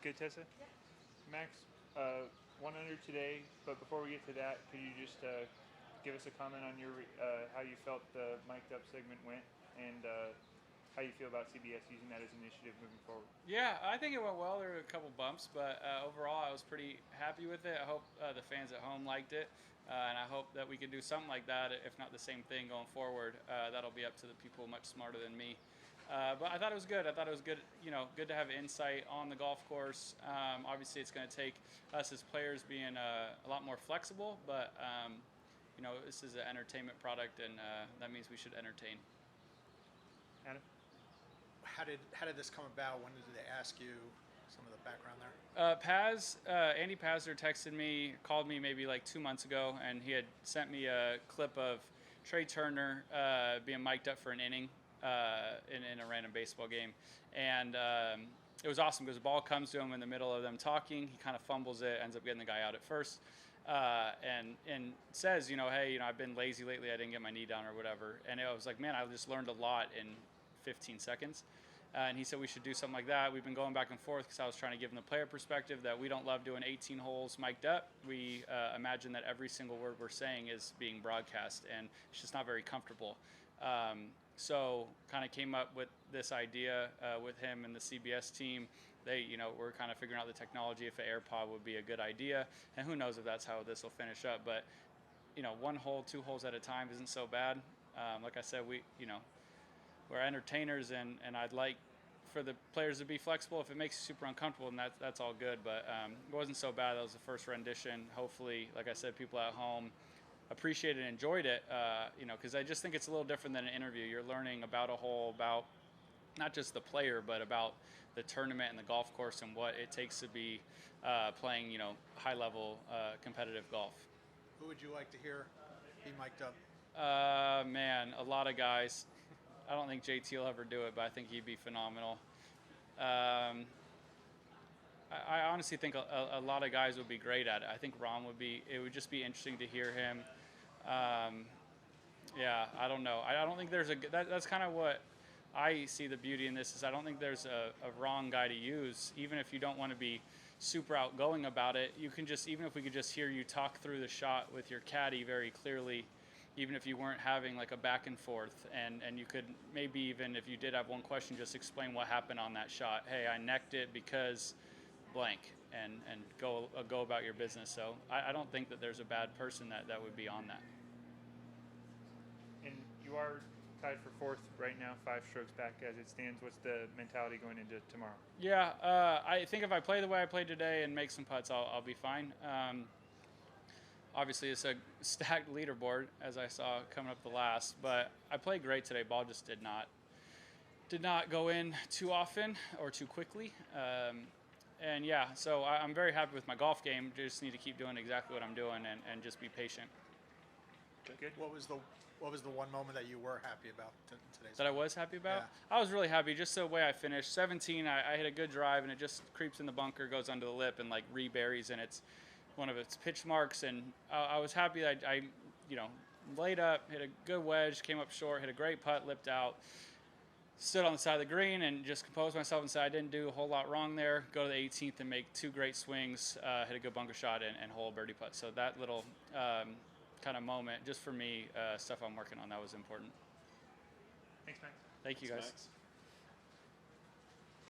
good, Tessa? Yeah. Max, 1 under today, but before we get to that, could you just give us a comment on your how you felt the mic'd up segment went and how you feel about CBS using that as an initiative moving forward? Yeah, I think it went well. There were a couple bumps, but overall I was pretty happy with it. I hope the fans at home liked it, and I hope that we could do something like that, if not the same thing going forward. That'll be up to the people much smarter than me. But I thought it was good. I thought it was good, good to have insight on the golf course. Obviously, it's going to take us as players being a lot more flexible, but this is an entertainment product, and that means we should entertain. Adam? How did this come about? When did they ask you? Some of the background there. Andy Pazder texted me, called me maybe like 2 months ago, and he had sent me a clip of Trey Turner being mic'd up for an inning in a random baseball game, and it was awesome because the ball comes to him in the middle of them talking. He kind of fumbles it, ends up getting the guy out at first, and says, hey, I've been lazy lately. I didn't get my knee down or whatever. And I was like, man, I just learned a lot in 15 seconds. And he said we should do something like that. We've been going back and forth because I was trying to give him the player perspective that we don't love doing 18 holes mic'd up. We imagine that every single word we're saying is being broadcast, and it's just not very comfortable. So kind of came up with this idea with him and the CBS team. They, were kind of figuring out the technology, if an AirPod would be a good idea. And who knows if that's how this will finish up. But, 1 hole, 2 holes at a time isn't so bad. Like I said, we're entertainers, and I'd like for the players to be flexible. If it makes you super uncomfortable, then that's all good. But it wasn't so bad. That was the first rendition. Hopefully, like I said, people at home appreciated and enjoyed it, because I just think it's a little different than an interview. You're learning about a hole, about not just the player, but about the tournament and the golf course and what it takes to be playing, high-level competitive golf. Who would you like to hear be mic'd up? Man, a lot of guys. I don't think JT will ever do it, but I think he'd be phenomenal. I honestly think a lot of guys would be great at it. I think Ron would be. It would just be interesting to hear him. Yeah, I don't know. I don't think there's that's kind of what I see the beauty in this is I don't think there's a wrong guy to use. Even if you don't want to be super outgoing about it, you can just, even if we could just hear you talk through the shot with your caddy very clearly, even if you weren't having like a back and forth, and you could maybe even if you did have one question, just explain what happened on that shot. Hey, I necked it because blank, and go about your business. So I don't think that there's a bad person that would be on that. And you are tied for 4th right now, 5 strokes back as it stands. What's the mentality going into tomorrow? Yeah, I think if I play the way I played today and make some putts, I'll be fine. Obviously, it's a stacked leaderboard, as I saw coming up the last, but I played great today. Ball just did not go in too often or too quickly. And yeah, so I'm very happy with my golf game. Just need to keep doing exactly what I'm doing and just be patient. Good. What was the one moment that you were happy about today's? That I was happy about? Yeah. I was really happy just the way I finished. 17, I hit a good drive, and it just creeps in the bunker, goes under the lip, and like reburies, and it's one of its pitch marks. And I was happy that I laid up, hit a good wedge, came up short, hit a great putt, lipped out, stood on the side of the green, and just composed myself and said I didn't do a whole lot wrong there. Go to the 18th and make 2 great swings, hit a good bunker shot, and hole a birdie putt. So that little kind of moment, just for me, stuff I'm working on, that was important. Thanks, Max. Thank you, guys. Max.